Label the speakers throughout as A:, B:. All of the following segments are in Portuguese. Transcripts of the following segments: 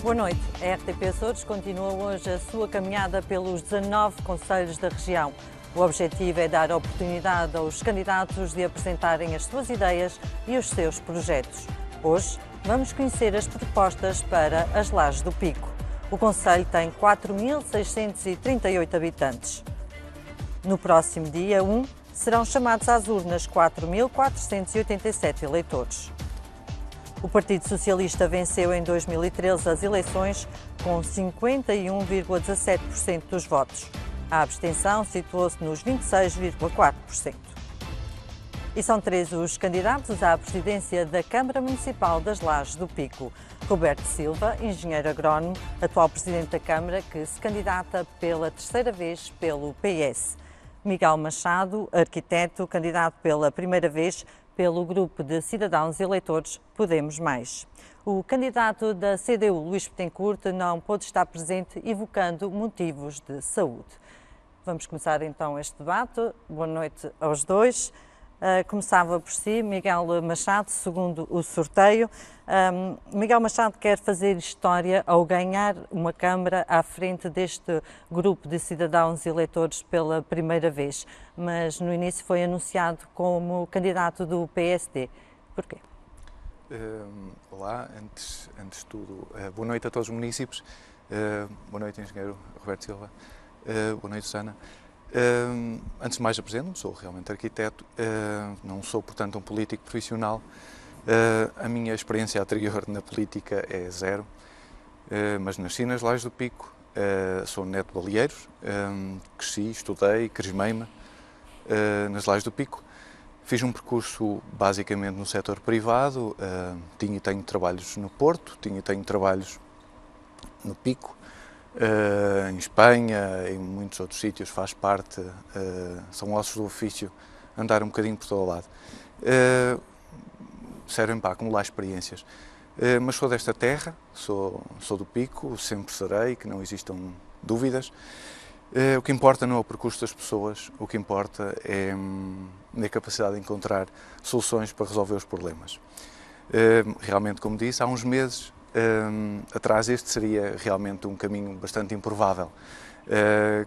A: Boa noite. A RTP Açores continua hoje a sua caminhada pelos 19 concelhos da região. O objetivo é dar oportunidade aos candidatos de apresentarem as suas ideias e os seus projetos. Hoje vamos conhecer as propostas para as Lajes do Pico. O concelho tem 4.638 habitantes. No próximo dia 1, serão chamados às urnas 4.487 eleitores. O Partido Socialista venceu em 2013 as eleições com 51,17% dos votos. A abstenção situou-se nos 26,4%. E são 3 os candidatos à presidência da Câmara Municipal das Lajes do Pico. Roberto Silva, engenheiro agrónomo, atual presidente da Câmara, que se candidata pela 3ª vez pelo PS. Miguel Machado, arquiteto, candidato pela 1ª vez pelo grupo de cidadãos eleitores Podemos Mais. O candidato da CDU, Luís Bettencourt, não pôde estar presente, evocando motivos de saúde. Vamos começar então este debate. Boa noite aos dois. Começava por si, Miguel Machado, segundo o sorteio. Miguel Machado quer fazer história ao ganhar uma Câmara à frente deste grupo de cidadãos eleitores pela 1ª vez, mas no início foi anunciado como candidato do PSD. Porquê?
B: Olá, antes de tudo, boa noite a todos os munícipes, boa noite, engenheiro Roberto Silva, boa noite, Susana. Antes de mais, apresento-me, sou realmente arquiteto, não sou, portanto, um político profissional. A minha experiência anterior na política é zero, mas nasci nas Lajes do Pico, sou neto de baleeiros, cresci, estudei, crismei-me nas Lajes do Pico. Fiz um percurso basicamente no setor privado, tinha e tenho trabalhos no Porto, tinha e tenho trabalhos no Pico, em Espanha, em muitos outros sítios, faz parte, são ossos do ofício, andar um bocadinho por todo o lado. Servem para acumular experiências. Mas sou desta terra, sou do Pico, sempre serei, que não existam dúvidas. O que importa não é o percurso das pessoas, o que importa é a capacidade de encontrar soluções para resolver os problemas. Realmente, como disse, há uns meses atrás este seria realmente um caminho bastante improvável.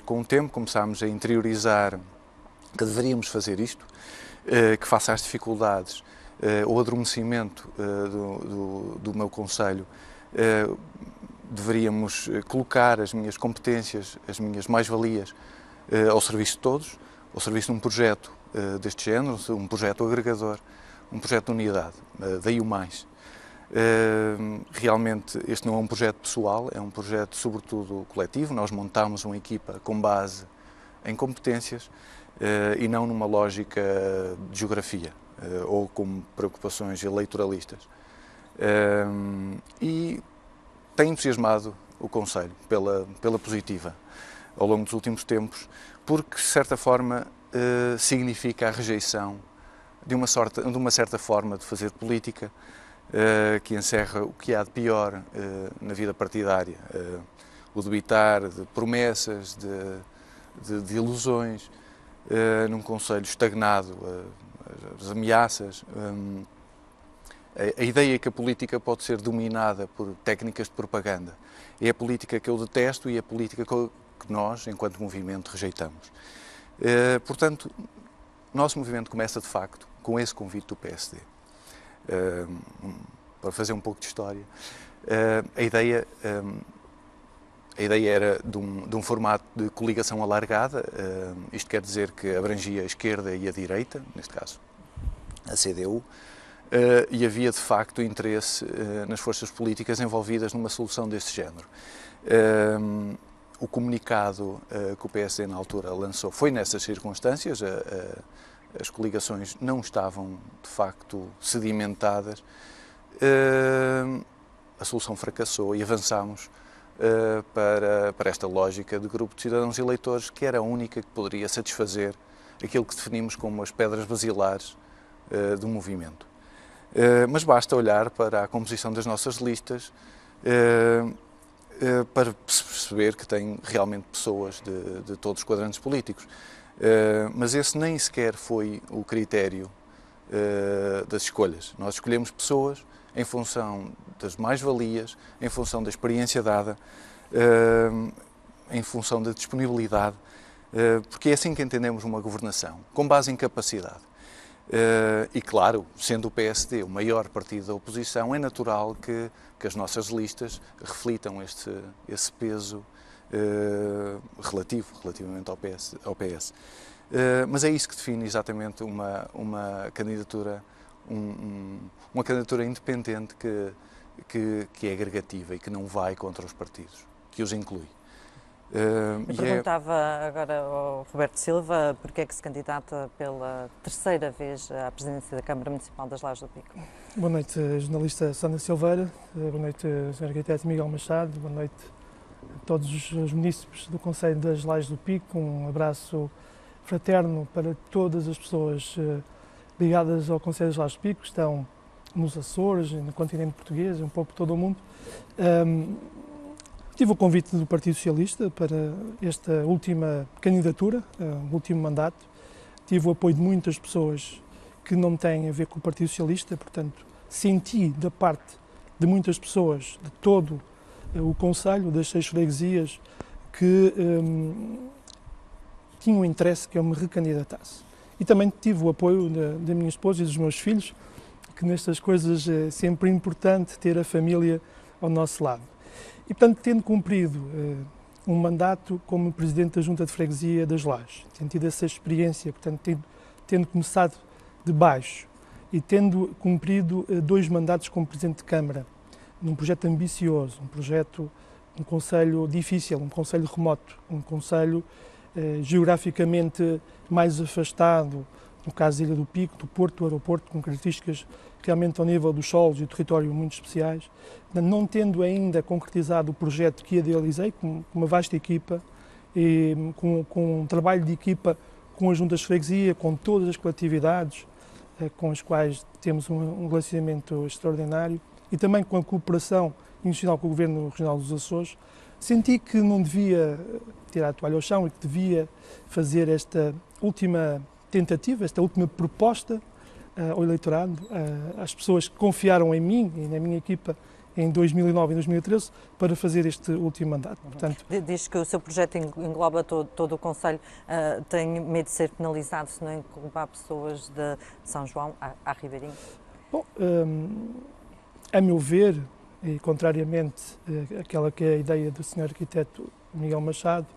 B: Com o tempo começámos a interiorizar que deveríamos fazer isto, que face às dificuldades ou adormecimento do meu concelho, deveríamos colocar as minhas competências, as minhas mais-valias ao serviço de todos, ao serviço de um projeto deste género, um projeto agregador, um projeto de unidade, daí o mais. Realmente este não é um projeto pessoal, é um projeto sobretudo coletivo. Nós montamos uma equipa com base em competências e não numa lógica de geografia ou com preocupações eleitoralistas. E tem entusiasmado o concelho pela positiva ao longo dos últimos tempos, porque de certa forma significa a rejeição de uma certa forma de fazer política, que encerra o que há de pior na vida partidária, o debitar de promessas, de ilusões, num concelho estagnado, as ameaças, a ideia que a política pode ser dominada por técnicas de propaganda. É a política que eu detesto e é a política que nós, enquanto movimento, rejeitamos. Portanto, o nosso movimento começa, de facto, com esse convite do PSD. Para fazer um pouco de história, a ideia era de um formato de coligação alargada, isto quer dizer que abrangia a esquerda e a direita, neste caso a CDU, e havia de facto interesse nas forças políticas envolvidas numa solução desse género. O comunicado que o PSD na altura lançou foi nessas circunstâncias. As coligações não estavam, de facto, sedimentadas, a solução fracassou e avançámos para esta lógica de grupo de cidadãos eleitores, que era a única que poderia satisfazer aquilo que definimos como as pedras basilares do movimento. Mas basta olhar para a composição das nossas listas para perceber que tem realmente pessoas de todos os quadrantes políticos. Mas esse nem sequer foi o critério das escolhas. Nós escolhemos pessoas em função das mais-valias, em função da experiência dada, em função da disponibilidade, porque é assim que entendemos uma governação, com base em capacidade. E claro, sendo o PSD o maior partido da oposição, é natural que as nossas listas reflitam esse peso relativamente ao PS. Mas é isso que define exatamente uma candidatura, uma candidatura independente que é agregativa e que não vai contra os partidos, que os inclui.
A: Eu perguntava agora ao Roberto Silva porque é que se candidata pela terceira vez à presidência da Câmara Municipal das Lajes do Pico.
C: Boa noite, jornalista Sónia Silveira, boa noite, Sr. Arquiteto Miguel Machado, boa noite a todos os munícipes do Conselho das Lajes do Pico, um abraço fraterno para todas as pessoas ligadas ao Conselho das Lajes do Pico, que estão nos Açores, no continente português, um pouco todo o mundo. Tive o convite do Partido Socialista para esta última candidatura, o último mandato. Tive o apoio de muitas pessoas que não têm a ver com o Partido Socialista, portanto, senti da parte de muitas pessoas de todo o Conselho, das 6 freguesias, que tinham interesse que eu me recandidatasse. E também tive o apoio da minha esposa e dos meus filhos, que nestas coisas é sempre importante ter a família ao nosso lado. E, portanto, tendo cumprido um mandato como Presidente da Junta de Freguesia das Lajes, tendo tido essa experiência, portanto, tendo começado de baixo e tendo cumprido 2 mandatos como Presidente de Câmara, num projeto ambicioso, um concelho difícil, um concelho remoto, um concelho geograficamente mais afastado, no caso da Ilha do Pico, do Porto, do aeroporto, com características realmente ao nível dos solos e do território muito especiais, não tendo ainda concretizado o projeto que idealizei, com uma vasta equipa, e com um trabalho de equipa com as juntas de freguesia, com todas as coletividades com as quais temos um relacionamento extraordinário, e também com a cooperação institucional com o Governo Regional dos Açores, senti que não devia tirar a toalha ao chão e que devia fazer esta última tentativa, esta última proposta ao eleitorado, às pessoas que confiaram em mim e na minha equipa em 2009 e 2013 para fazer este último mandato.
A: Portanto, diz que o seu projeto engloba todo o Conselho. Tem medo de ser penalizado se não englobar pessoas de São João à Ribeirinho?
C: Bom, a meu ver, e contrariamente àquela que é a ideia do Sr. Arquiteto Miguel Machado,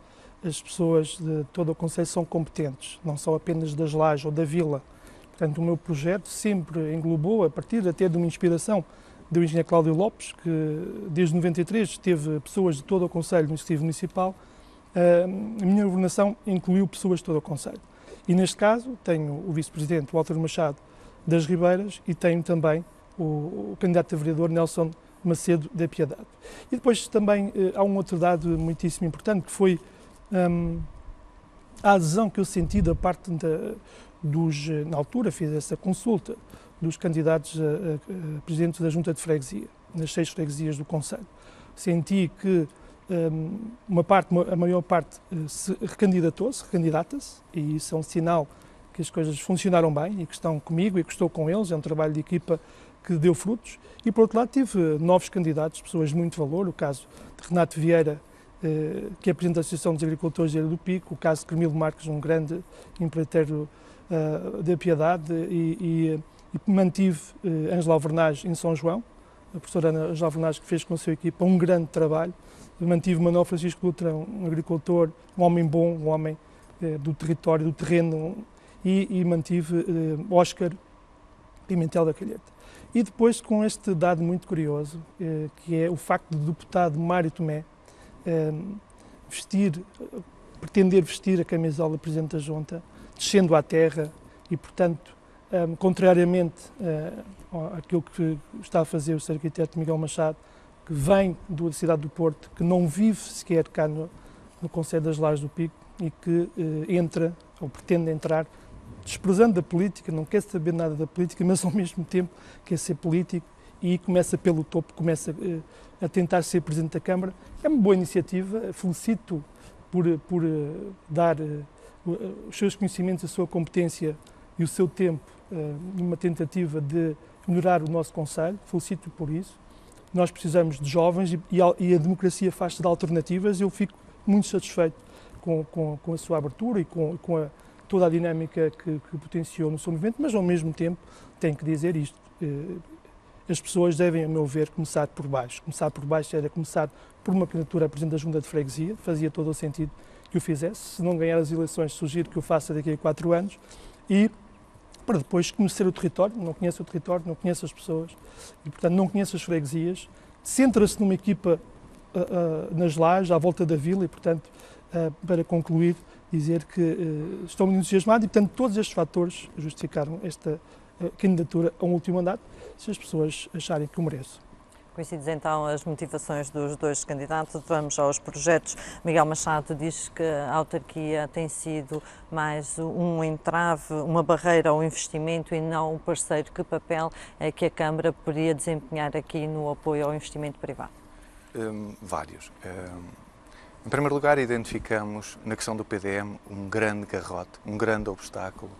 C: as pessoas de todo o Conselho são competentes, não são apenas das Lajes ou da Vila. Portanto, o meu projeto sempre englobou, a partir até de uma inspiração do engenheiro Cláudio Lopes, que desde 93 teve pessoas de todo o Conselho no Executivo Municipal. A minha governação incluiu pessoas de todo o Conselho. E neste caso tenho o Vice-Presidente Walter Machado das Ribeiras e tenho também o candidato a vereador Nelson Macedo da Piedade. E depois também há um outro dado muitíssimo importante, que foi a adesão que eu senti da parte na altura fiz essa consulta, dos candidatos a presidentes da Junta de Freguesia, nas 6 freguesias do Conselho. Senti que a maior parte se recandidata-se, e isso é um sinal que as coisas funcionaram bem e que estão comigo e que estou com eles, é um trabalho de equipa que deu frutos. E, por outro lado, tive novos candidatos, pessoas de muito valor, o caso de Renato Vieira, que é presidente da Associação dos Agricultores da Ilha do Pico, o caso de Carmilo Marques, um grande empreiteiro da Piedade, e mantive Ângela Alvernaz em São João, a professora Ângela Alvernaz, que fez com a sua equipa um grande trabalho. Mantive Manuel Francisco Dutra, um agricultor, um homem bom, um homem do território, do terreno, e mantive Óscar Pimentel da Calheta. E depois com este dado muito curioso, que é o facto do deputado Mário Tomé pretender vestir a camisola de Presidente da Junta, descendo à terra e, portanto, contrariamente àquilo que está a fazer o Sr. Arquiteto Miguel Machado, que vem da cidade do Porto, que não vive sequer cá no Conselho das Lajes do Pico e que entra, ou pretende entrar, desprezando da política, não quer saber nada da política, mas ao mesmo tempo quer ser político e começa pelo topo, começa a tentar ser Presidente da Câmara. É uma boa iniciativa, felicito por dar os seus conhecimentos, a sua competência e o seu tempo numa tentativa de melhorar o nosso concelho, felicito por isso. Nós precisamos de jovens e a democracia faz-se de alternativas. Eu fico muito satisfeito com a sua abertura e com toda a dinâmica que potenciou no seu movimento, mas ao mesmo tempo tenho que dizer isto. As pessoas devem, a meu ver, começar por baixo. Começar por baixo era começar por uma candidatura a Presidente da Junta de Freguesia, fazia todo o sentido que o fizesse. Se não ganhar as eleições, sugiro que o faça daqui a 4 anos e para depois conhecer o território. Não conheço o território, não conheço as pessoas e, portanto, não conheço as freguesias. Centra-se numa equipa nas Lajes, à volta da vila e, portanto, para concluir, dizer que estou muito entusiasmado e, portanto, todos estes fatores justificaram esta candidatura a um último mandato, se as pessoas acharem que o mereço.
A: Coincides então as motivações dos dois candidatos. Vamos aos projetos. Miguel Machado diz que a autarquia tem sido mais um entrave, uma barreira ao investimento e não um parceiro. Que papel é que a Câmara poderia desempenhar aqui no apoio ao investimento privado?
B: Vários. Em primeiro lugar, identificamos na questão do PDM um grande garrote, um grande obstáculo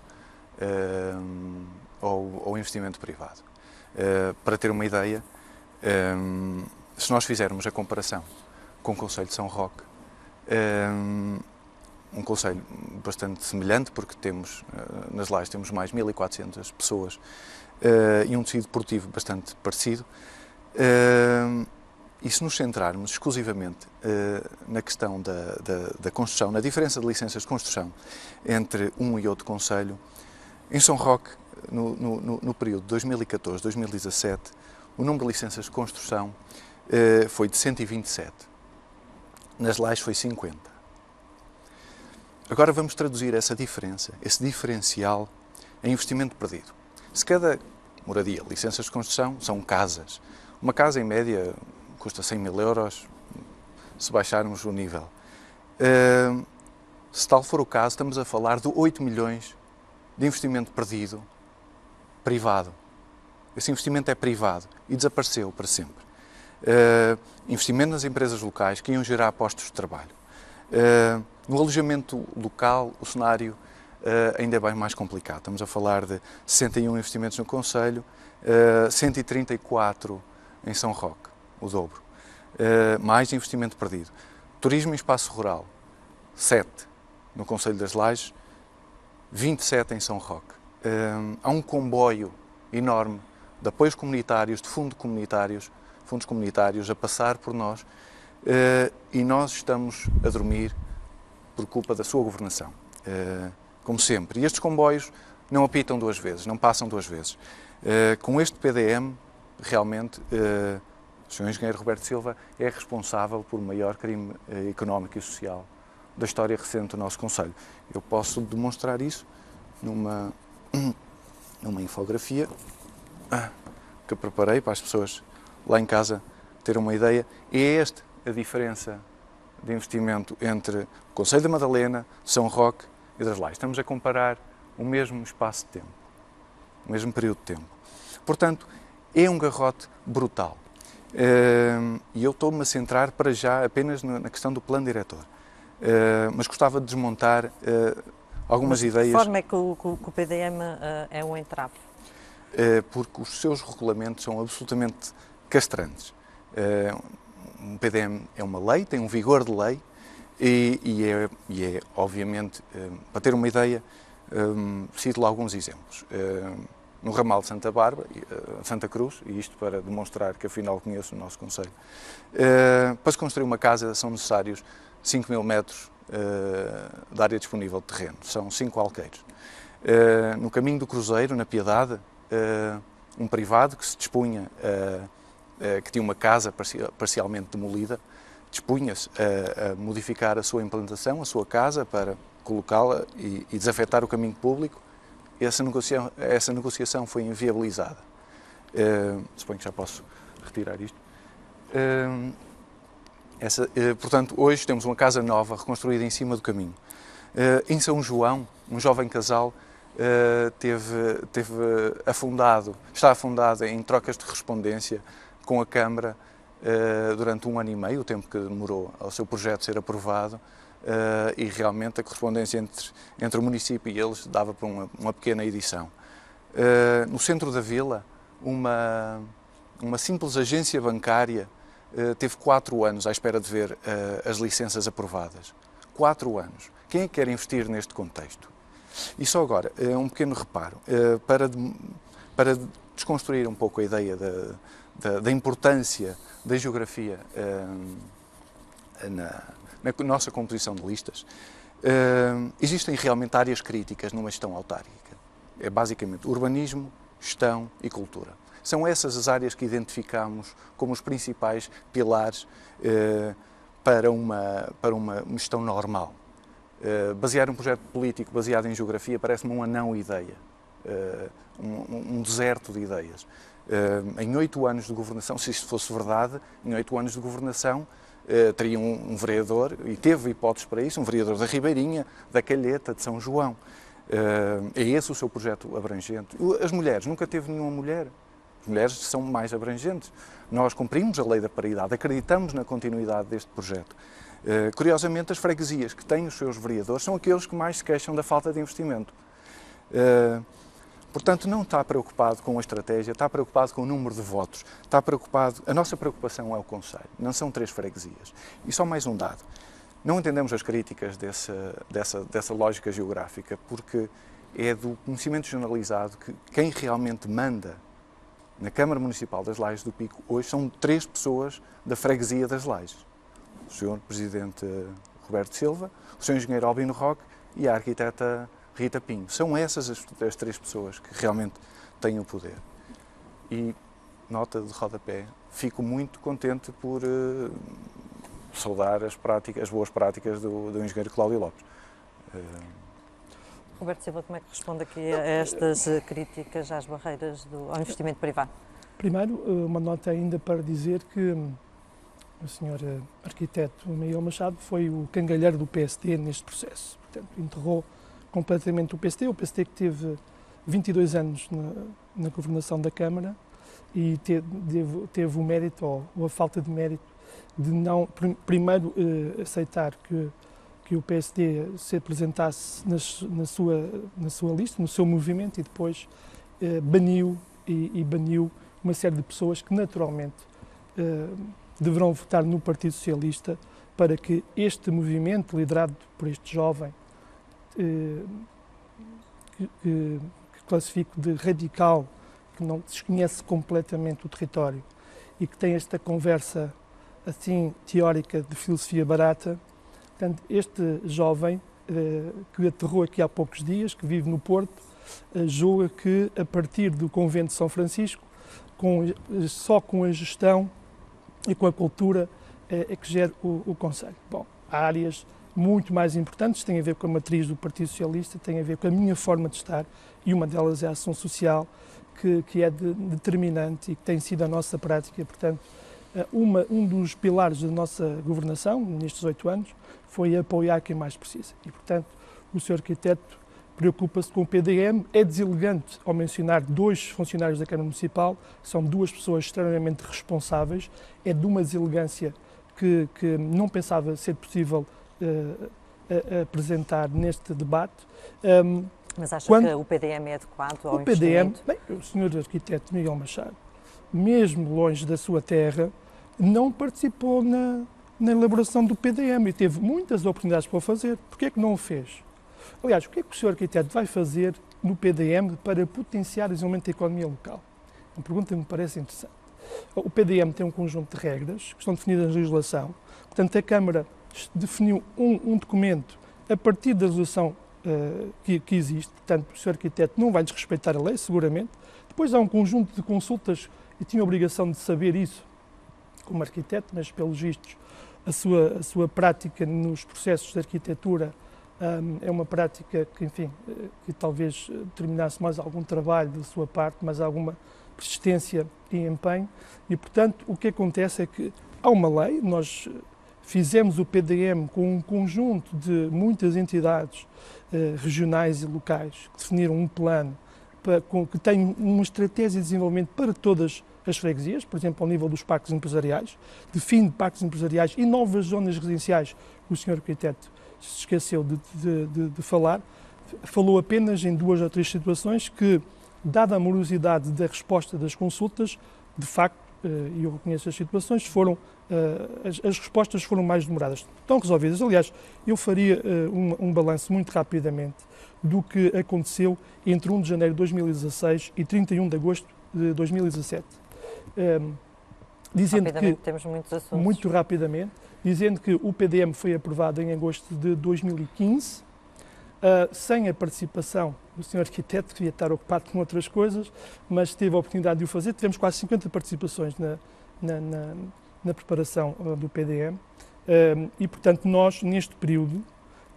B: ao investimento privado. Para ter uma ideia, se nós fizermos a comparação com o Concelho de São Roque, um concelho bastante semelhante, porque temos, nas Lajes temos mais 1.400 pessoas e um tecido produtivo bastante parecido, e se nos centrarmos exclusivamente na questão da construção, na diferença de licenças de construção entre um e outro concelho, em São Roque, no período de 2014-2017, o número de licenças de construção foi de 127. Nas Lajes foi 50. Agora vamos traduzir essa diferença, esse diferencial, em investimento perdido. Se cada moradia, licenças de construção, são casas. Uma casa, em média, custa 100.000 euros, se baixarmos o nível. Se tal for o caso, estamos a falar de 8 milhões de investimento perdido, privado. Esse investimento é privado e desapareceu para sempre. Investimento nas empresas locais que iam gerar postos de trabalho. No alojamento local, o cenário ainda é bem mais complicado. Estamos a falar de 61 investimentos no concelho, 134 em São Roque, o dobro. Mais investimento perdido. Turismo em espaço rural, 7 no Concelho das Lajes, 27 em São Roque. Há um comboio enorme de apoios comunitários, de fundos comunitários a passar por nós e nós estamos a dormir por culpa da sua governação, como sempre. E estes comboios não apitam 2 vezes, não passam 2 vezes. Com este PDM, realmente, o Sr. Engenheiro Roberto Silva é responsável por o maior crime económico e social da história recente do nosso concelho. Eu posso demonstrar isso numa infografia que eu preparei para as pessoas lá em casa terem uma ideia. E é esta a diferença de investimento entre o Concelho da Madalena, São Roque e das Lajes. Estamos a comparar o mesmo espaço de tempo, o mesmo período de tempo. Portanto, é um garrote brutal. E eu estou-me a centrar para já apenas na questão do plano diretor. Mas gostava de desmontar algumas ideias.
A: De que forma é que o PDM é um entrave?
B: Porque os seus regulamentos são absolutamente castrantes. Um PDM é uma lei, tem um vigor de lei e é obviamente, para ter uma ideia, cito lá alguns exemplos. No ramal de Santa Bárbara, Santa Cruz, e isto para demonstrar que afinal conheço o nosso concelho, para se construir uma casa são necessários 5.000 metros de área disponível de terreno, são 5 alqueires. No caminho do Cruzeiro, na Piedade, um privado que se dispunha, que tinha uma casa parcialmente demolida, dispunha-se a modificar a sua implantação, a sua casa, para colocá-la e desafetar o caminho público. Essa negociação foi inviabilizada. Suponho que já posso retirar isto. Portanto, hoje temos uma casa nova, reconstruída em cima do caminho. Em São João, um jovem casal está afundado em trocas de correspondência com a Câmara durante 1 ano e meio, o tempo que demorou ao seu projeto ser aprovado, e realmente a correspondência entre o município e eles dava para uma pequena edição. No centro da vila, uma simples agência bancária teve 4 anos à espera de ver as licenças aprovadas. 4 anos. Quem é que quer investir neste contexto? E só agora, um pequeno reparo, para desconstruir um pouco a ideia da importância da geografia na nossa composição de listas, existem realmente áreas críticas numa gestão autárquica. É basicamente urbanismo, gestão e cultura. São essas as áreas que identificamos como os principais pilares para uma gestão normal. Basear um projeto político baseado em geografia parece-me uma não-ideia, um deserto de ideias. Em 8 anos de governação, se isto fosse verdade, em 8 anos de governação teria um vereador, e teve hipóteses para isso, um vereador da Ribeirinha, da Calheta, de São João. É esse o seu projeto abrangente. As mulheres, nunca teve nenhuma mulher. As mulheres são mais abrangentes. Nós cumprimos a lei da paridade, acreditamos na continuidade deste projeto. Curiosamente, as freguesias que têm os seus vereadores são aqueles que mais se queixam da falta de investimento. Portanto, não está preocupado com a estratégia, está preocupado com o número de votos, está preocupado. A nossa preocupação é o concelho, não são 3 freguesias. E só mais um dado. Não entendemos as críticas dessa lógica geográfica, porque é do conhecimento generalizado que quem realmente manda na Câmara Municipal das Lajes do Pico hoje são 3 pessoas da freguesia das Lajes. O Sr. Presidente Roberto Silva, o Sr. Engenheiro Albino Roque e a arquiteta Rita Pinho. São essas as 3 pessoas que realmente têm o poder. E, nota de rodapé, fico muito contente por saudar as boas práticas do engenheiro Cláudio Lopes.
A: Roberto Silva, como é que responde aqui a estas críticas às barreiras ao investimento privado?
C: Primeiro, uma nota ainda para dizer que o Sr. arquiteto Miguel Machado foi o cangalheiro do PSD neste processo. Portanto, enterrou completamente o PSD que teve 22 anos na governação da Câmara e teve o mérito, ou a falta de mérito, de não, primeiro, aceitar que o PSD se apresentasse na sua lista, no seu movimento, e depois baniu uma série de pessoas que naturalmente deverão votar no Partido Socialista para que este movimento, liderado por este jovem, que classifico de radical, que não desconhece completamente o território e que tem esta conversa assim teórica de filosofia barata. Portanto, este jovem que aterrou aqui há poucos dias, que vive no Porto, julga que a partir do Convento de São Francisco, só com a gestão e com a cultura é que gera o Conselho. Bom, há áreas muito mais importantes, têm a ver com a matriz do Partido Socialista, têm a ver com a minha forma de estar, e uma delas é a ação social, que é determinante e que tem sido a nossa prática. Portanto, um dos pilares da nossa governação, nestes 8 anos, foi apoiar quem mais precisa. E, portanto, o Sr. Arquiteto preocupa-se com o PDM. É deselegante ao mencionar 2 funcionários da Câmara Municipal, são 2 pessoas extremamente responsáveis, é de uma deselegância que não pensava ser possível apresentar neste debate.
A: Mas acha que o PDM é adequado ao investimento?
C: Bem, o Sr. Arquiteto Miguel Machado, mesmo longe da sua terra, não participou na elaboração do PDM e teve muitas oportunidades para o fazer. Porquê é que não o fez? Aliás, o que é que o Sr. Arquiteto vai fazer no PDM para potenciar o desenvolvimento da economia local? Uma pergunta que me parece interessante. O PDM tem um conjunto de regras que estão definidas na legislação. Portanto, a Câmara definiu um documento a partir da legislação que existe. Portanto, o Sr. Arquiteto não vai desrespeitar a lei, seguramente. Depois há um conjunto de consultas e tinha a obrigação de saber isso como arquiteto, mas, pelos vistos, a sua prática nos processos de arquitetura é uma prática que, enfim, que talvez determinasse mais algum trabalho da sua parte, mais alguma persistência e empenho. E, portanto, o que acontece é que há uma lei, nós fizemos o PDM com um conjunto de muitas entidades regionais e locais que definiram um plano que tem uma estratégia de desenvolvimento para todas as freguesias, por exemplo, ao nível dos parques empresariais, define parques empresariais e novas zonas residenciais que o Sr. Arquiteto se esqueceu de falar. Falou apenas em 2 ou 3 situações que dada a morosidade da resposta das consultas, de facto, e eu reconheço as situações, as respostas foram mais demoradas. Estão resolvidas. Aliás, eu faria um balanço muito rapidamente do que aconteceu entre 1 de janeiro de 2016 e 31 de agosto de 2017. Dizendo que,
A: temos muitos assuntos.
C: muito rapidamente, dizendo que o PDM foi aprovado em agosto de 2015, sem a participação do Sr. Arquiteto, que devia estar ocupado com outras coisas, mas teve a oportunidade de o fazer. Tivemos quase 50 participações na preparação do PDM e, portanto, nós, neste período,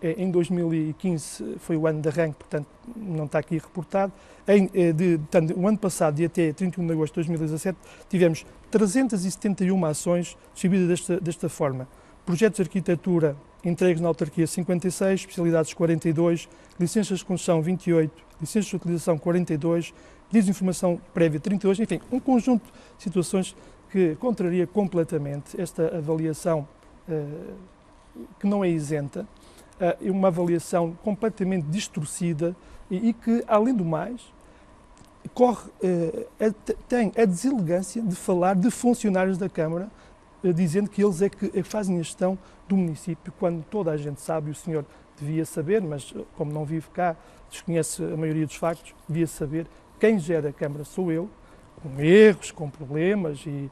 C: em 2015 foi o ano de arranque, portanto, não está aqui reportado. Portanto, o ano passado, e até 31 de agosto de 2017, tivemos 371 ações distribuídas desta forma. Projetos de arquitetura entregues na autarquia 56, especialidades 42, licenças de construção 28, licenças de utilização 42, pedidos de informação prévia 32, enfim, um conjunto de situações que contraria completamente esta avaliação que não é isenta, uma avaliação completamente distorcida e que, além do mais, tem a deselegância de falar de funcionários da Câmara, dizendo que eles é que fazem a gestão do município, quando toda a gente sabe, e o senhor devia saber, mas como não vive cá, desconhece a maioria dos factos, devia saber, quem gera a Câmara sou eu, com erros, com problemas e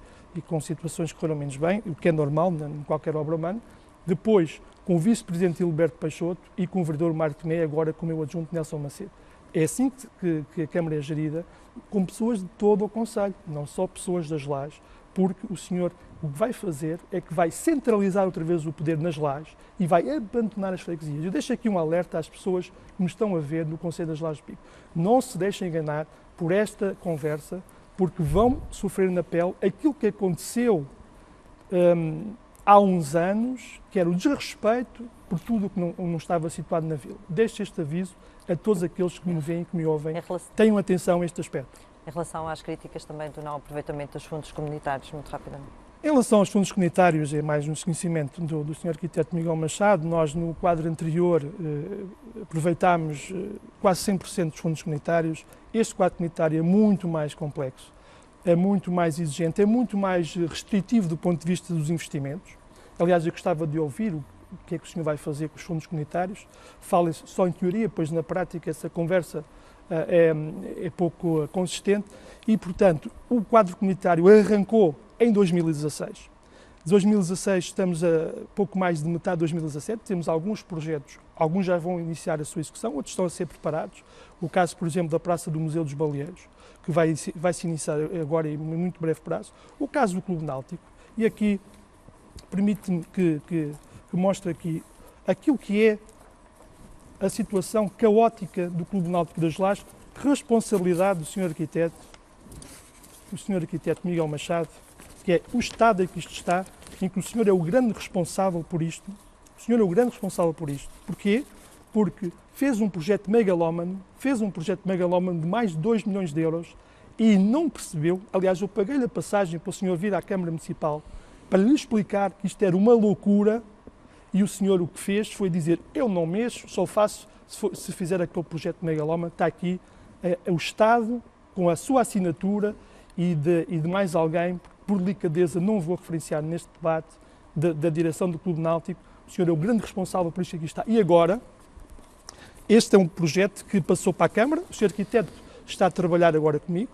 C: com situações que correram menos bem, o que é normal em qualquer obra humana. Depois, com o vice-presidente Gilberto Peixoto e com o vereador Marco Tomé, agora com o meu adjunto Nelson Macedo. É assim que a Câmara é gerida, com pessoas de todo o Conselho, não só pessoas das Lajes, porque o senhor o que vai fazer é que vai centralizar outra vez o poder nas Lajes e vai abandonar as freguesias. Eu deixo aqui um alerta às pessoas que me estão a ver no Conselho das Lajes do Pico. Não se deixem enganar por esta conversa, porque vão sofrer na pele aquilo que aconteceu há uns anos, que era o desrespeito por tudo o que não estava situado na vila. Deixo este aviso a todos aqueles que me veem, que me ouvem, tenham atenção a este aspecto.
A: Em relação às críticas também do não aproveitamento dos fundos comunitários, muito rapidamente.
C: Em relação aos fundos comunitários, é mais um desconhecimento do Sr. Arquiteto Miguel Machado. Nós, no quadro anterior, aproveitámos quase 100% dos fundos comunitários. Este quadro comunitário é muito mais complexo, é muito mais exigente, é muito mais restritivo do ponto de vista dos investimentos. Aliás, eu gostava de ouvir o que é que o senhor vai fazer com os fundos comunitários. Fala-se só em teoria, pois na prática essa conversa é pouco consistente e, portanto, o quadro comunitário arrancou em 2016. De 2016 estamos a pouco mais de metade de 2017, temos alguns projetos, alguns já vão iniciar a sua execução, outros estão a ser preparados. O caso, por exemplo, da Praça do Museu dos Baleeiros, que vai se iniciar agora em muito breve prazo. O caso do Clube Náutico, e aqui permite-me que mostre aqui aquilo que é a situação caótica do Clube Náutico das Lajes, responsabilidade do Sr. Arquiteto, o Sr. Arquiteto Miguel Machado, que é o estado em que isto está, em que o senhor é o grande responsável por isto. O senhor é o grande responsável por isto. Porquê? Porque fez um projeto megalómano, de mais de 2 milhões de euros e não percebeu, aliás, eu paguei-lhe a passagem para o senhor vir à Câmara Municipal para lhe explicar que isto era uma loucura e o senhor o que fez foi dizer, eu não mexo, só faço se fizer aquele projeto megalómano, está aqui o Estado com a sua assinatura e de mais alguém, por delicadeza não vou referenciar neste debate da direção do Clube Náutico, o senhor é o grande responsável por isto que aqui está. E agora, este é um projeto que passou para a Câmara, o senhor arquiteto está a trabalhar agora comigo,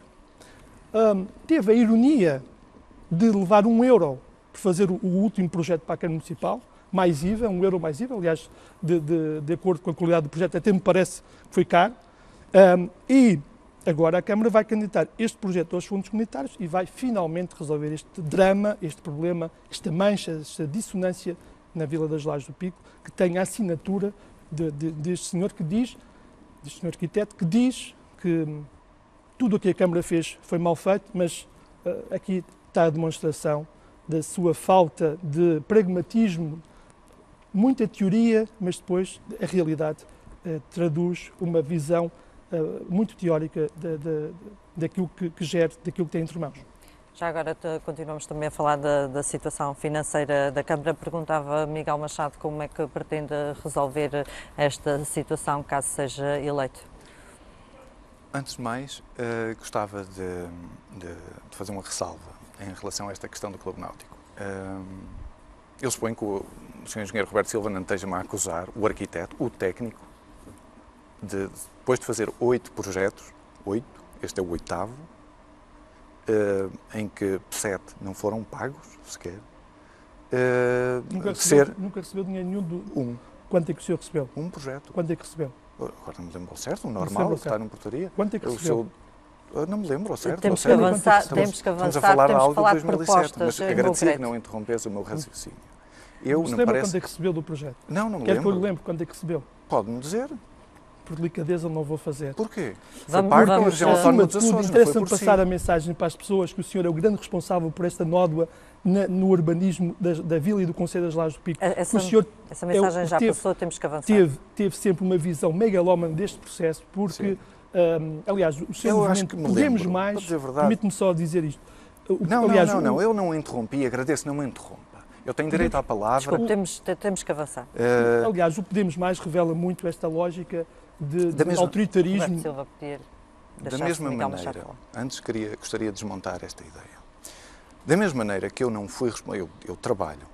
C: teve a ironia de levar €1 para fazer o último projeto para a Câmara Municipal, mais IVA, €1 mais IVA, aliás, de acordo com a qualidade do projeto, até me parece que foi caro, e agora a Câmara vai candidatar este projeto aos fundos comunitários e vai finalmente resolver este drama, este problema, esta mancha, esta dissonância na Vila das Lajes do Pico, que tem a assinatura deste senhor que diz, deste senhor arquiteto, que diz que tudo o que a Câmara fez foi mal feito, mas aqui está a demonstração da sua falta de pragmatismo, muita teoria, mas depois a realidade traduz uma visão muito teórica daquilo que gera, daquilo que tem entre mãos.
A: Já agora continuamos também a falar da situação financeira da Câmara. Perguntava Miguel Machado como é que pretende resolver esta situação caso seja eleito.
B: Antes de mais, gostava de fazer uma ressalva em relação a esta questão do Clube Náutico. Eu suponho que o Sr. Engenheiro Roberto Silva não esteja-me a acusar, o arquiteto, o técnico, depois de fazer 8 projetos, 8, este é o 8º, em que 7 não foram pagos sequer.
C: Nunca recebeu dinheiro nenhum
B: Um.
C: Quanto é que o senhor recebeu?
B: Um projeto.
C: Quanto é que recebeu?
B: Agora não me lembro ao certo, o normal, que está na portaria.
C: Quanto é que recebeu?
B: Não me lembro ao certo.
A: Temos que avançar,
B: Estamos a falar de algo de 2007,
A: propostas.
B: mas agradecia que não interrompesse o meu raciocínio.
C: Não se lembra quanto é que recebeu do projeto?
B: Não me
C: Quer
B: lembro.
C: que eu lhe lembre quanto é que recebeu?
B: Pode-me dizer.
C: Por delicadeza não vou fazer.
B: Porquê?
A: Vamos-
B: Foi parte da
A: vamos-
B: região autónoma dos
C: Acima de tudo,
B: Açores, não foi
C: interessa-me
B: por si.
C: passar a mensagem para as pessoas que o senhor é o grande responsável por esta nódoa no urbanismo da Vila e do Concelho das Lajes do Pico.
A: Essa,
C: O senhor
A: essa mensagem já passou, temos que avançar.
C: teve sempre uma visão megalómana deste processo, porque, aliás, o seu
B: Eu acho
C: movimento
B: que me
C: Podemos
B: lembro,
C: Mais,
B: para dizer a verdade.
C: permite-me só dizer isto.
B: Aliás, não, eu não interrompi, agradeço, não me interrompa. Eu tenho direito à palavra.
A: Desculpe, temos que avançar.
C: Aliás, o Podemos Mais revela muito esta lógica de
B: mesma-
C: autoritarismo.
A: Roberto Silva pedir
B: Da
A: deixar-se
B: mesma
A: Miguel Machado
B: maneira,
A: falar.
B: antes gostaria de desmontar esta ideia. Da mesma maneira que eu não fui responsável, eu trabalho,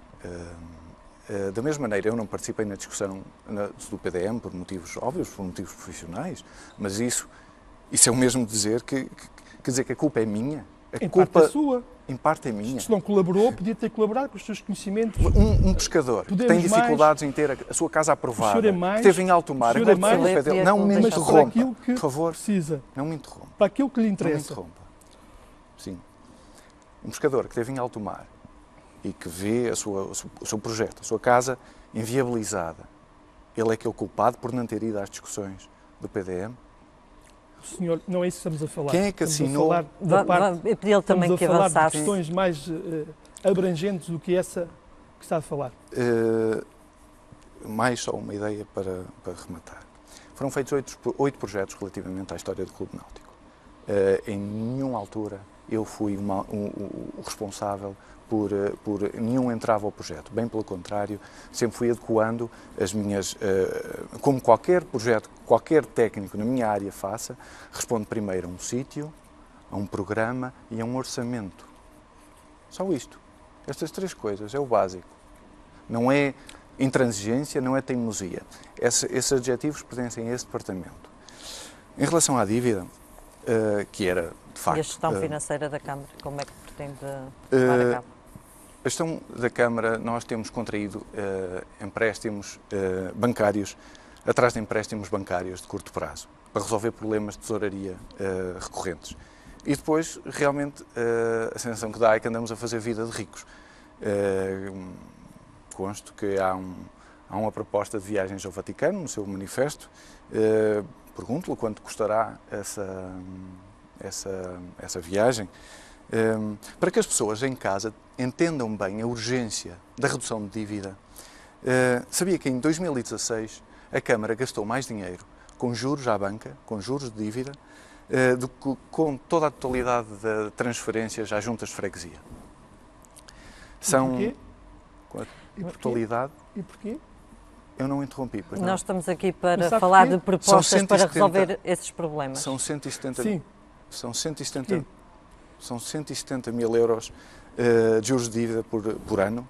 B: da mesma maneira eu não participei na discussão do PDM por motivos óbvios, por motivos profissionais, mas isso é o mesmo dizer que a culpa é minha.
C: Em parte é sua.
B: Em parte é minha.
C: Se não colaborou, podia ter colaborado com os seus conhecimentos.
B: Um pescador que
C: Podemos
B: tem dificuldades em ter a sua casa aprovada,
C: O senhor é mais,
B: que esteve em alto mar,
C: o senhor é
B: agora
C: mais,
B: foi dele. Não me
A: mas
C: para
B: interrompa,
C: aquilo que
B: por favor,
C: precisa,
B: não me interrompa.
C: para aquilo que lhe
B: Não me
C: interessa.
B: interrompa. Sim. Um pescador que esteve em alto mar e que vê o seu projeto, a sua casa inviabilizada, ele é que é o culpado por não ter ido às discussões do PDM?
C: O senhor, não é isso que estamos a falar.
B: Quem é que
C: Estamos
B: assinou?
C: a falar da parte,
A: Eu pedi-lhe também
C: estamos
A: que
C: a falar de
A: avançasse.
C: questões mais abrangentes do que essa que está a falar.
B: Mais só uma ideia para rematar. Foram feitos 8 projetos relativamente à história do Clube Náutico. Em nenhuma altura eu fui o responsável por nenhum entrave ao projeto. Bem pelo contrário, sempre fui adequando as minhas... como qualquer projeto, qualquer técnico na minha área faça, responde primeiro a um sítio, a um programa e a um orçamento. Só isto. Estas 3 coisas é o básico. Não é intransigência, não é teimosia. Esses adjetivos pertencem a esse departamento. Em relação à dívida, que era, de facto...
A: E a gestão financeira da Câmara, como é que pretende levar a cabo?
B: A gestão da Câmara, nós temos contraído empréstimos bancários, atrás de empréstimos bancários de curto prazo, para resolver problemas de tesouraria recorrentes. E depois, realmente, a sensação que dá é que andamos a fazer vida de ricos. Consto que há uma proposta de viagens ao Vaticano, no seu manifesto. Pergunto-lhe quanto custará essa viagem, para que as pessoas em casa entendam bem a urgência da redução de dívida. Sabia que em 2016 a Câmara gastou mais dinheiro com juros à banca, com juros de dívida, do que com toda a totalidade de transferências às juntas de freguesia. São...
C: porquê?
B: Com a
C: E porquê?
B: totalidade...
C: E porquê?
B: Eu não interrompi, pois não.
A: Nós estamos aqui para
C: sabe
A: falar
C: porquê?
A: de propostas
B: São
A: para
B: 170
A: resolver esses problemas.
B: São 170...
C: Sim.
B: São 170...
C: Porquê?
B: São 170 mil euros de juros de dívida por ano,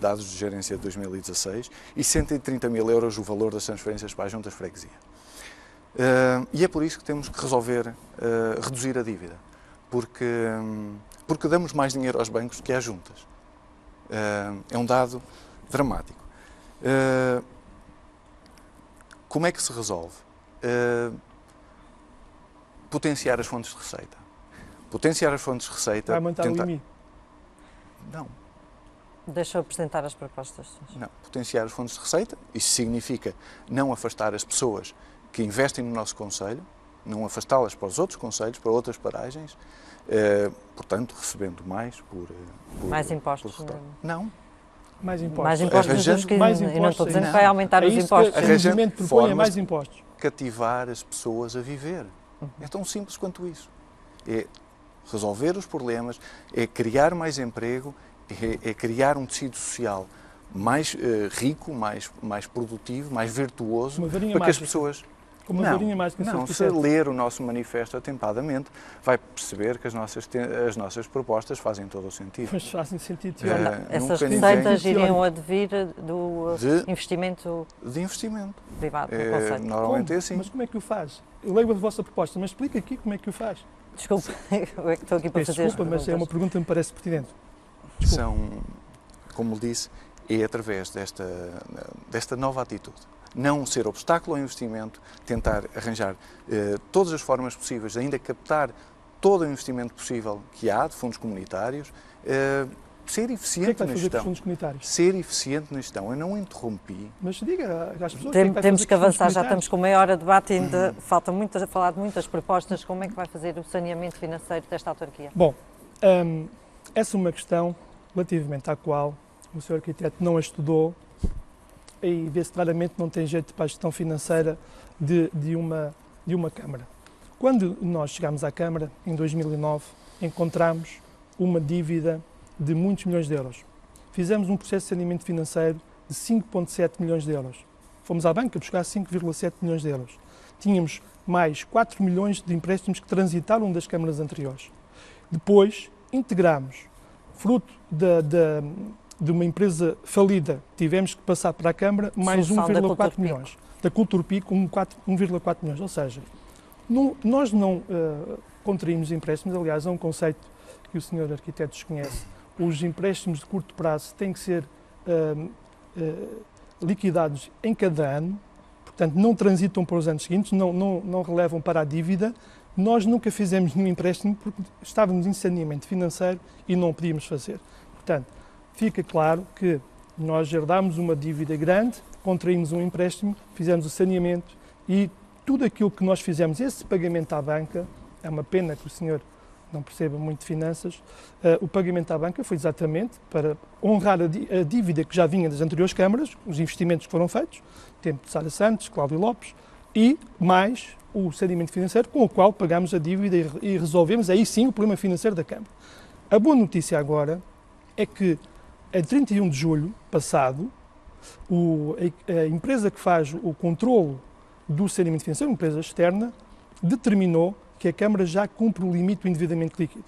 B: dados de gerência de 2016, e 130 mil euros o valor das transferências para as juntas de freguesia. E é por isso que temos que resolver reduzir a dívida, porque damos mais dinheiro aos bancos do que às juntas. É um dado dramático. Como é que se resolve? Potenciar as fontes de receita. Potenciar as fontes de receita...
C: Vai aumentar o IMI.
B: Não.
A: Deixa eu apresentar as propostas.
B: Não. Potenciar as fontes de receita, isso significa não afastar as pessoas que investem no nosso concelho, não afastá-las para os outros concelhos, para outras paragens, portanto, recebendo mais por
A: Mais impostos.
B: por retorno. Não.
C: Mais impostos.
A: Mais impostos
B: Arranjando
A: dos que
C: mais
A: eu não
C: impostos,
A: estou dizendo
B: não.
A: que vai aumentar
C: É
A: os
C: isso
A: impostos.
C: que o
B: Arranjando
C: movimento propõe, é
B: formas
C: mais impostos.
B: Cativar as pessoas a viver. É tão simples quanto isso. É resolver os problemas, é criar mais emprego, é criar um tecido social mais rico, mais produtivo, mais virtuoso,
C: Uma varinha
B: para que as
C: mágica.
B: pessoas...
C: Com uma varinha mágica.
B: Não, se ler o nosso manifesto atempadamente, vai perceber que as nossas propostas fazem todo o sentido.
C: Mas fazem sentido.
A: Essas receitas iriam advir do investimento
B: de investimento
A: privado no Conselho.
B: Normalmente é assim.
C: Mas como é que o faz? Eu leio a vossa proposta, mas explica aqui como é que o faz.
A: Desculpa, eu é que estou aqui para fazer
C: desculpa, mas é uma pergunta que me parece pertinente.
B: Como disse, é através desta nova atitude. Não ser obstáculo ao investimento, tentar arranjar todas as formas possíveis de ainda captar todo o investimento possível que há de fundos comunitários, ser eficiente na gestão.
C: Fundos comunitários?
B: Ser eficiente na gestão. Eu não interrompi.
C: Mas diga às pessoas
A: temos que avançar, já estamos com meia hora de debate e ainda falta muito a falar de muitas propostas. Como é que vai fazer o saneamento financeiro desta autarquia?
C: Bom, essa é uma questão relativamente à qual o Sr. Arquiteto não a estudou e vê-se claramente não tem jeito para a gestão financeira de uma Câmara. Quando nós chegámos à Câmara, em 2009, encontramos uma dívida de muitos milhões de euros. Fizemos um processo de saneamento financeiro de 5,7 milhões de euros. Fomos à banca buscar 5,7 milhões de euros. Tínhamos mais 4 milhões de empréstimos que transitaram das câmaras anteriores. Depois, integramos, fruto de uma empresa falida, tivemos que passar para a Câmara mais 1,4 milhões. Da Culturpico, 1,4 milhões. Ou seja, nós não contraímos empréstimos, aliás, é um conceito que o Sr. Arquiteto desconhece. Os empréstimos de curto prazo têm que ser liquidados em cada ano, portanto não transitam para os anos seguintes, não relevam para a dívida. Nós nunca fizemos nenhum empréstimo porque estávamos em saneamento financeiro e não o podíamos fazer. Portanto, fica claro que nós herdámos uma dívida grande, contraímos um empréstimo, fizemos o saneamento e tudo aquilo que nós fizemos, esse pagamento à banca, é uma pena que o senhor não perceba muito de finanças, o pagamento à banca foi exatamente para honrar a dívida que já vinha das anteriores câmaras, os investimentos que foram feitos, tempo de Sara Santos, Cláudio Lopes, e mais o saneamento financeiro com o qual pagámos a dívida e resolvemos aí sim o problema financeiro da Câmara. A boa notícia agora é que a 31 de julho passado, a empresa que faz o controlo do saneamento financeiro, uma empresa externa, determinou que a Câmara já cumpre o limite do endividamento líquido.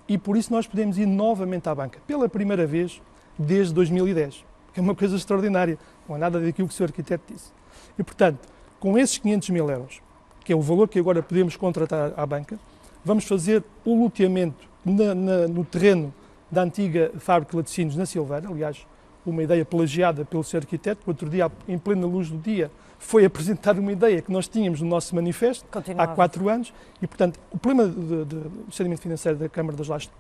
C: E por isso nós podemos ir novamente à banca, pela primeira vez desde 2010, que é uma coisa extraordinária, não é nada daquilo que o Sr. Arquiteto disse. E, portanto, com esses 500 mil euros, que é o valor que agora podemos contratar à banca, vamos fazer o loteamento no terreno da antiga fábrica de laticínios na Silveira, aliás, uma ideia plagiada pelo Sr. Arquiteto, que outro dia, em plena luz do dia, foi apresentar uma ideia que nós tínhamos no nosso manifesto há 4 anos e, portanto, o problema do saneamento financeiro da Câmara das Lajes,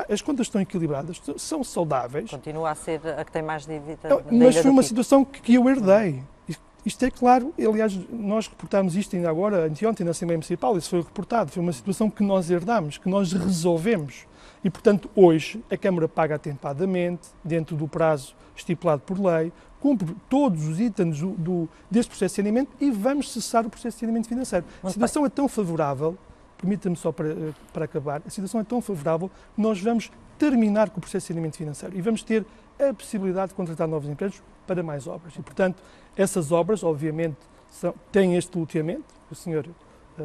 C: as contas estão equilibradas, são saudáveis.
A: Continua a ser a que tem mais dívida.
C: Mas foi uma situação que eu herdei. Isto é claro, aliás, nós reportámos isto ainda agora, anteontem, na Assembleia Municipal, isso foi reportado, foi uma situação que nós herdámos, que nós resolvemos. E, portanto, hoje a Câmara paga atempadamente, dentro do prazo estipulado por lei, cumpre todos os itens deste processo de saneamento e vamos cessar o processo de saneamento financeiro. A situação é tão favorável, permita-me só para acabar, a situação é tão favorável que nós vamos terminar com o processo de saneamento financeiro e vamos ter a possibilidade de contratar novos empresas para mais obras. E, portanto, essas obras, obviamente, têm este loteamento. O senhor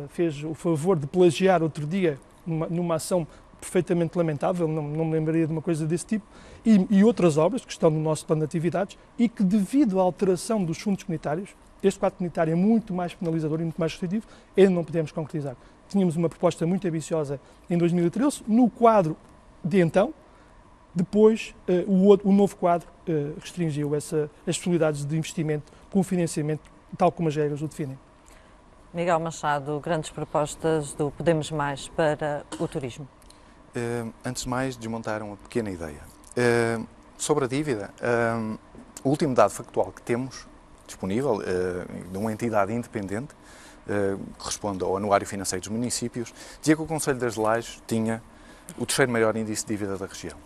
C: fez o favor de plagiar outro dia numa ação perfeitamente lamentável, não me lembraria de uma coisa desse tipo, e outras obras que estão no nosso plano de atividades e que, devido à alteração dos fundos comunitários, este quadro comunitário é muito mais penalizador e muito mais restritivo, ainda não podemos concretizar. Tínhamos uma proposta muito ambiciosa em 2013, no quadro de então, depois o novo quadro restringiu as possibilidades de investimento com financiamento, tal como as regras o definem.
A: Miguel Machado, grandes propostas do Podemos Mais para o turismo.
B: Antes de mais, desmontar uma pequena ideia. Sobre a dívida, o último dado factual que temos disponível de uma entidade independente, que responde ao Anuário Financeiro dos Municípios, dizia que o Conselho das Lajes tinha o terceiro maior índice de dívida da região.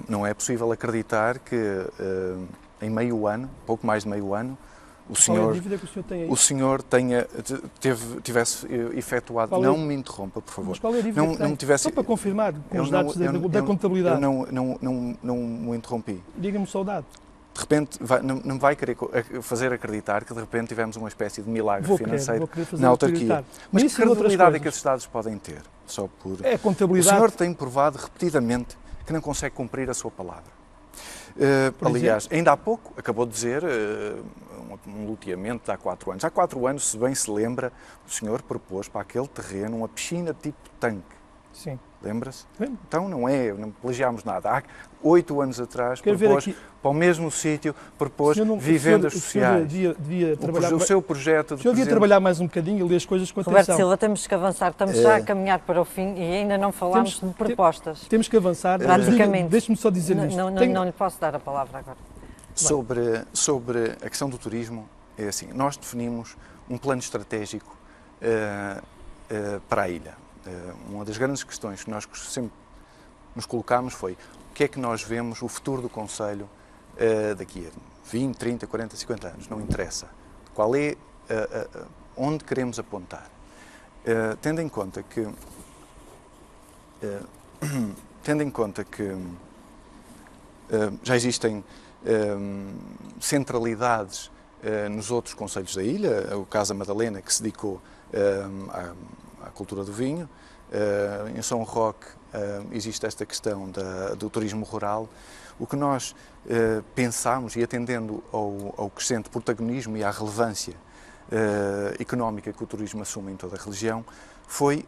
B: Não é possível acreditar que em meio ano, pouco mais de meio ano, o senhor tivesse efetuado...
C: Qual
B: não me interrompa, por favor.
C: Mas qual é a dívida que tem? Só para confirmar com os dados da contabilidade.
B: Eu não me interrompi.
C: Diga-me só o dado.
B: de repente não vai querer fazer acreditar que de repente tivemos uma espécie de milagre financeiro na autarquia. Mas que credibilidade é que esses dados podem ter? Só por...
C: É a contabilidade.
B: O senhor tem provado repetidamente que não consegue cumprir a sua palavra. Aliás, ainda há pouco acabou de dizer um loteamento de há 4 anos. Há 4 anos, se bem se lembra, o senhor propôs para aquele terreno uma piscina tipo tanque.
C: Sim.
B: Lembra-se? Então não plagiámos nada. Há 8 anos atrás propôs para o mesmo sítio, propôs vivendas sociais.
C: Devia trabalhar,
B: o seu projeto de
C: o senhor devia trabalhar mais um bocadinho e ler as coisas com atenção.
A: Roberto Silva, temos que avançar. Estamos já a caminhar para o fim e ainda não falámos de propostas.
C: Temos que avançar.
A: Praticamente.
C: Deixe-me só dizer isto.
A: Não lhe posso dar a palavra agora.
B: Sobre a questão do turismo, é assim, nós definimos um plano estratégico para a ilha. Uma das grandes questões que nós sempre nos colocámos foi o que é que nós vemos o futuro do concelho daqui a 20, 30, 40, 50 anos, não interessa. Qual é, onde queremos apontar? Tendo em conta que já existem centralidades nos outros concelhos da ilha, o Casa Madalena, que se dedicou à cultura do vinho, em São Roque existe esta questão do turismo rural. O que nós pensámos, e atendendo ao crescente protagonismo e à relevância económica que o turismo assume em toda a região, foi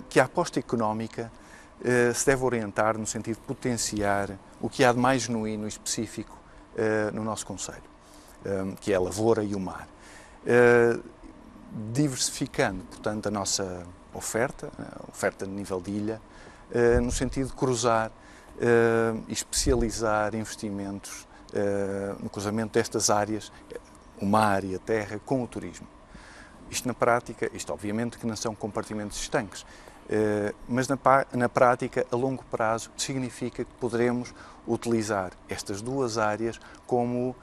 B: que a aposta económica se deve orientar no sentido de potenciar o que há de mais genuíno e específico no nosso concelho, que é a lavoura e o mar. Diversificando, portanto, a nossa oferta de nível de ilha, no sentido de cruzar e especializar investimentos no cruzamento destas áreas, o mar e a terra, com o turismo. Isto na prática, obviamente que não são compartimentos estanques, mas na prática, a longo prazo, significa que poderemos utilizar estas duas áreas como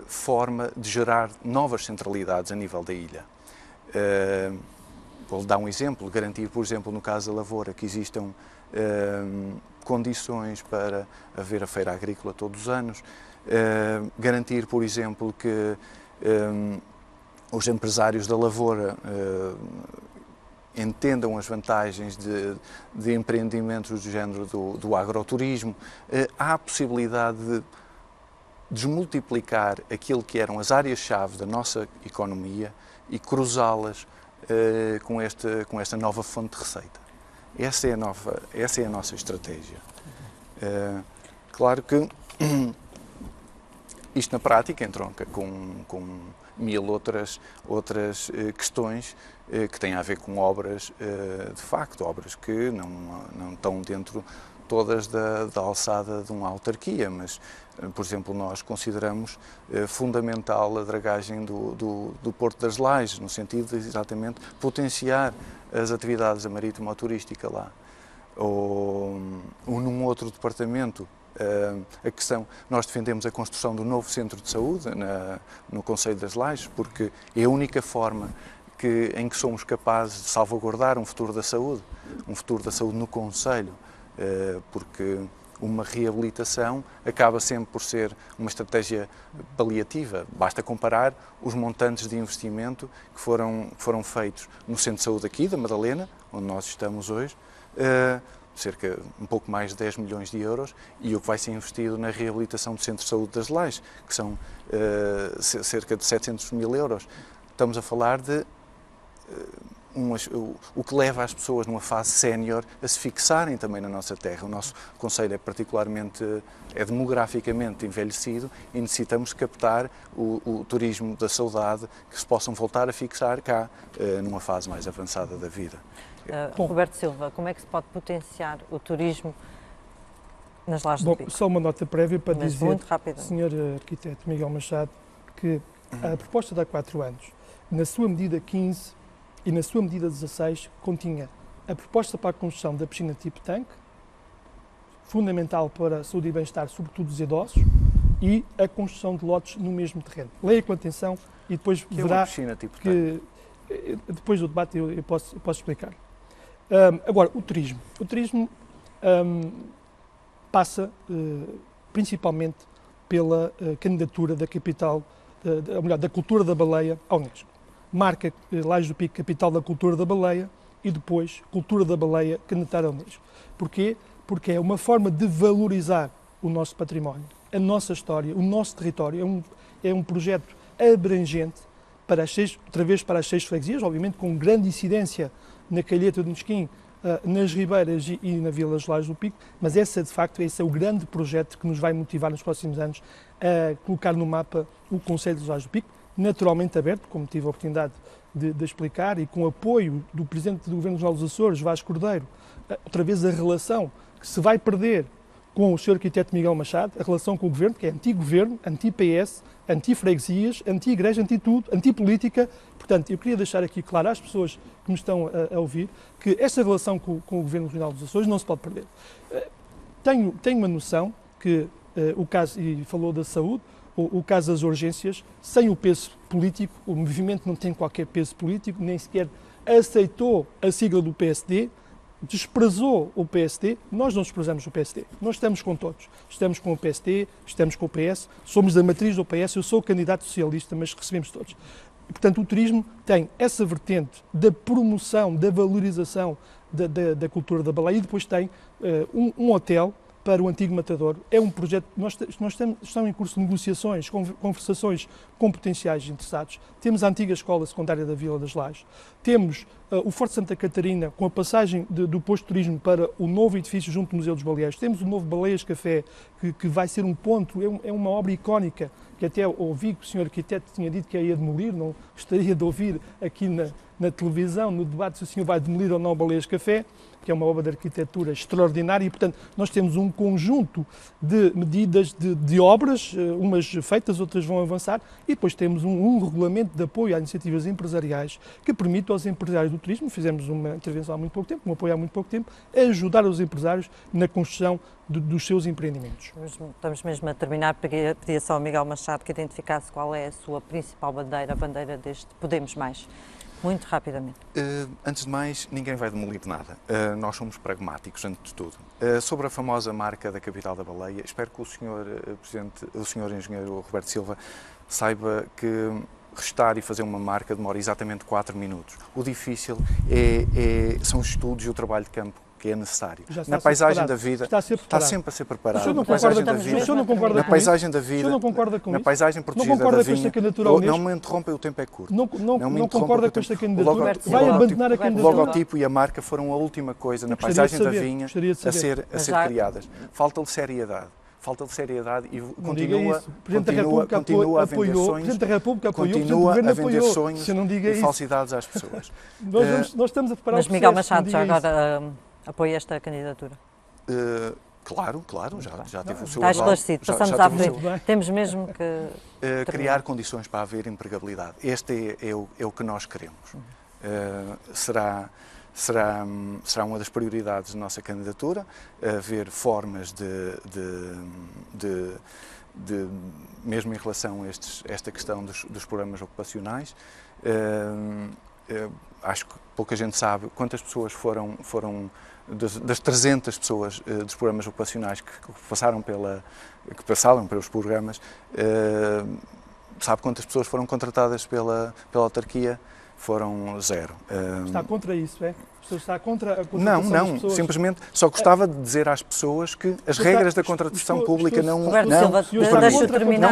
B: forma de gerar novas centralidades a nível da ilha. Vou dar um exemplo, garantir, por exemplo, no caso da lavoura, que existam condições para haver a feira agrícola todos os anos, garantir, por exemplo, que os empresários da lavoura entendam as vantagens de empreendimentos do género do agroturismo. Há a possibilidade de desmultiplicar aquilo que eram as áreas-chave da nossa economia e cruzá-las com esta nova fonte de receita. Essa é a nossa estratégia. Claro que isto na prática entronca com 1000 outras questões que têm a ver com obras, de facto, obras que não estão dentro todas da alçada de uma autarquia, mas, por exemplo, nós consideramos fundamental a dragagem do Porto das Lajes, no sentido de exatamente potenciar as atividades da marítima-turística lá. Ou num outro departamento, a questão, nós defendemos a construção do novo centro de saúde no Concelho das Lajes, porque é a única forma em que somos capazes de salvaguardar um futuro da saúde no Concelho, porque uma reabilitação acaba sempre por ser uma estratégia paliativa. Basta comparar os montantes de investimento que foram feitos no Centro de Saúde aqui, da Madalena, onde nós estamos hoje, cerca um pouco mais de 10 milhões de euros, e o que vai ser investido na reabilitação do Centro de Saúde das Lajes, que são cerca de 700 mil euros. Estamos a falar de o que leva as pessoas numa fase sénior a se fixarem também na nossa terra. O nosso concelho é demograficamente envelhecido e necessitamos captar o turismo da saudade, que se possam voltar a fixar cá numa fase mais avançada da vida.
A: Roberto Silva, como é que se pode potenciar o turismo nas Lajes do Pico?
C: Só uma nota prévia para
A: Mas
C: dizer,
A: muito rápido.
C: Sr. Arquiteto Miguel Machado, que a proposta de há 4 anos, na sua medida 15 e na sua medida 16, continha a proposta para a construção da piscina tipo tanque, fundamental para a saúde e bem-estar, sobretudo dos idosos, e a construção de lotes no mesmo terreno. Leia com atenção e depois verá que depois do debate eu posso explicar. Agora, o turismo. O turismo passa principalmente pela candidatura da capital, ou melhor, da cultura da baleia à Unesco. Marca Lajes do Pico, capital da cultura da baleia, e depois cultura da baleia candidatar à Unesco. Porquê? Porque é uma forma de valorizar o nosso património, a nossa história, o nosso território. É um projeto abrangente para outra vez para as 6 freguesias, obviamente com grande incidência na Calheta do Mesquim, nas Ribeiras e na Vila das Lajes do Pico, mas esse é o grande projeto que nos vai motivar nos próximos anos a colocar no mapa o Concelho de Lajes do Pico, naturalmente aberto, como tive a oportunidade de explicar, e com apoio do Presidente do Governo Regional dos Açores, Vasco Cordeiro, outra vez a relação que se vai perder com o Sr. Arquiteto Miguel Machado, a relação com o Governo, que é anti-Governo, anti-PS, anti-freguesias, anti-igreja, anti-tudo, anti-política. Portanto, eu queria deixar aqui claro às pessoas que me estão a ouvir que esta relação com o Governo Regional dos Açores não se pode perder. Tenho uma noção que o caso, e falou da saúde, o caso das urgências, sem o peso político, o movimento não tem qualquer peso político, nem sequer aceitou a sigla do PSD, desprezou o PSD. Nós não desprezamos o PSD, nós estamos com todos, estamos com o PSD, estamos com o PS, somos da matriz do PS, eu sou candidato socialista, mas recebemos todos. E, portanto, o turismo tem essa vertente da promoção, da valorização da cultura da baleia, e depois tem um hotel para o antigo matadouro. É um projeto, estão em curso de negociações, conversações com potenciais interessados. Temos a antiga escola secundária da Vila das Lajes, temos o Forte Santa Catarina, com a passagem do posto de turismo para o novo edifício junto do Museu dos Baleeiros, temos o novo Baleias Café, que vai ser um ponto, é uma obra icónica, que até ouvi que o Sr. Arquiteto tinha dito que ia demolir, não gostaria de ouvir aqui na televisão, no debate, se o senhor vai demolir ou não o Baleias Café, que é uma obra de arquitetura extraordinária, e, portanto, nós temos um conjunto de medidas de obras, umas feitas, outras vão avançar, e depois temos um regulamento de apoio a iniciativas empresariais que permite aos empresários do turismo, fizemos uma intervenção há muito pouco tempo, um apoio há muito pouco tempo, a ajudar os empresários na construção dos seus empreendimentos.
A: Estamos mesmo a terminar, pedia só ao Miguel Machado que identificasse qual é a sua principal bandeira, a bandeira deste Podemos Mais. Muito rapidamente.
B: Antes de mais, ninguém vai demolir nada. Nós somos pragmáticos, antes de tudo. Sobre a famosa marca da capital da baleia, espero que o Sr. Engenheiro Roberto Silva saiba que restar e fazer uma marca demora exatamente 4 minutos. O difícil são os estudos e o trabalho de campo que é necessário. Na paisagem da vida está sempre a ser preparado.
C: O senhor não concorda
B: na paisagem da vida,
C: não concorda com
B: na
C: isso?
B: paisagem protegida da vinha. Não me interrompa, o tempo é curto.
C: Não concorda com esta candidatura?
B: Vai
C: abandonar a candidatura?
B: O logotipo e a marca foram a última coisa na paisagem da vinha a ser criadas. Falta-lhe seriedade. Falta de seriedade e continua a vender sonhos,
C: Presidente da República apoiou,
B: continua a vender sonhos e
C: isso.
B: falsidades às pessoas.
C: Nós estamos a preparar
A: Mas Miguel Machado já agora apoia esta candidatura?
B: Claro, já teve o seu
A: Está esclarecido, passamos à frente. Temos mesmo que
B: criar condições para haver empregabilidade. Este é o que nós queremos. Será uma das prioridades da nossa candidatura, haver formas mesmo em relação a esta questão dos programas ocupacionais. Acho que pouca gente sabe quantas pessoas foram das 300 pessoas dos programas ocupacionais que passaram pelos programas, sabe quantas pessoas foram contratadas pela autarquia? Foram 0.
C: Está contra isso, é? Está contra a contratação das pessoas?
B: Simplesmente só gostava de dizer às pessoas que as regras da contratação pública não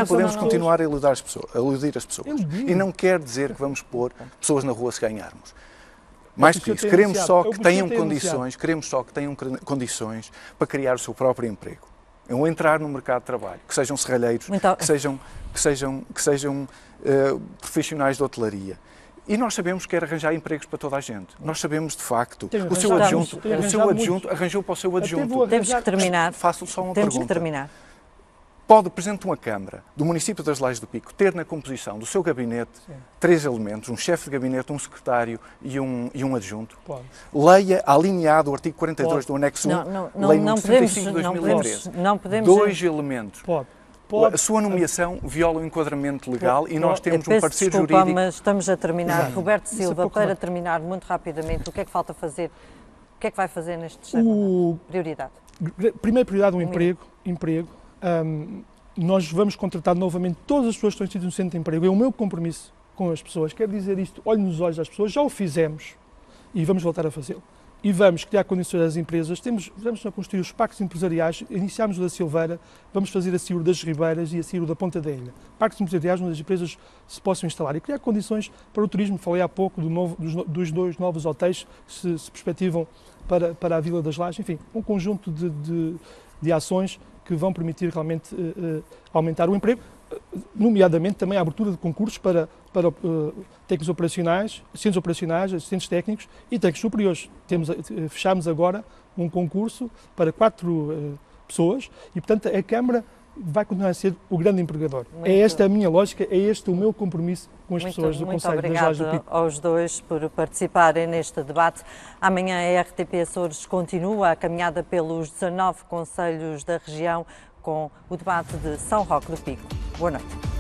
B: podemos continuar a iludir as pessoas. E não quer dizer que vamos pôr pessoas na rua se ganharmos. Mais do que isso, queremos só que tenham condições para criar o seu próprio emprego. Ou entrar no mercado de trabalho, que sejam serralheiros, que sejam profissionais de hotelaria. E nós sabemos que quer arranjar empregos para toda a gente. Nós sabemos, de facto, o seu adjunto arranjou para o seu adjunto.
A: Temos que terminar.
B: Faço só uma pergunta.
A: Temos que terminar.
B: Pode o Presidente de uma Câmara do município das Lajes do Pico ter na composição do seu gabinete 3 elementos, um chefe de gabinete, um secretário e um adjunto?
C: Pode.
B: Leia alinhado o artigo 42 do anexo 1, Lei número 65 de 2013.
A: Não podemos.
B: 2 elementos.
C: Pode.
B: A sua nomeação viola o enquadramento legal e nós temos um parecer
A: desculpa,
B: jurídico.
A: Mas estamos a terminar. Roberto Silva, para terminar muito rapidamente, o que é que falta fazer? O que é que vai fazer neste tema? Prioridade.
C: Primeira prioridade, emprego. nós vamos contratar novamente todas as pessoas que estão inscritas no centro de emprego. É o meu compromisso com as pessoas. Quero dizer isto, olho nos olhos das pessoas, já o fizemos e vamos voltar a fazê-lo. E vamos criar condições às empresas, vamos construir os pactos empresariais, iniciámos o da Silveira, vamos fazer a CIUR das Ribeiras e a CIUR da Ponta da Ilha. Pactos empresariais onde as empresas se possam instalar e criar condições para o turismo. Falei há pouco dos 2 novos hotéis que se perspectivam para a Vila das Lajes. Enfim, um conjunto de ações que vão permitir realmente aumentar o emprego, nomeadamente também a abertura de concursos para técnicos operacionais, assistentes operacionais, assistentes técnicos e técnicos superiores. Fechámos agora um concurso para 4 pessoas e, portanto, a Câmara vai continuar a ser o grande empregador. É esta a minha lógica, é este o meu compromisso com as pessoas do Conselho das Lajes do Pico.
A: Muito obrigada aos dois por participarem neste debate. Amanhã a RTP Açores continua a caminhada pelos 19 concelhos da região com o debate de São Roque do Pico. Boa noite.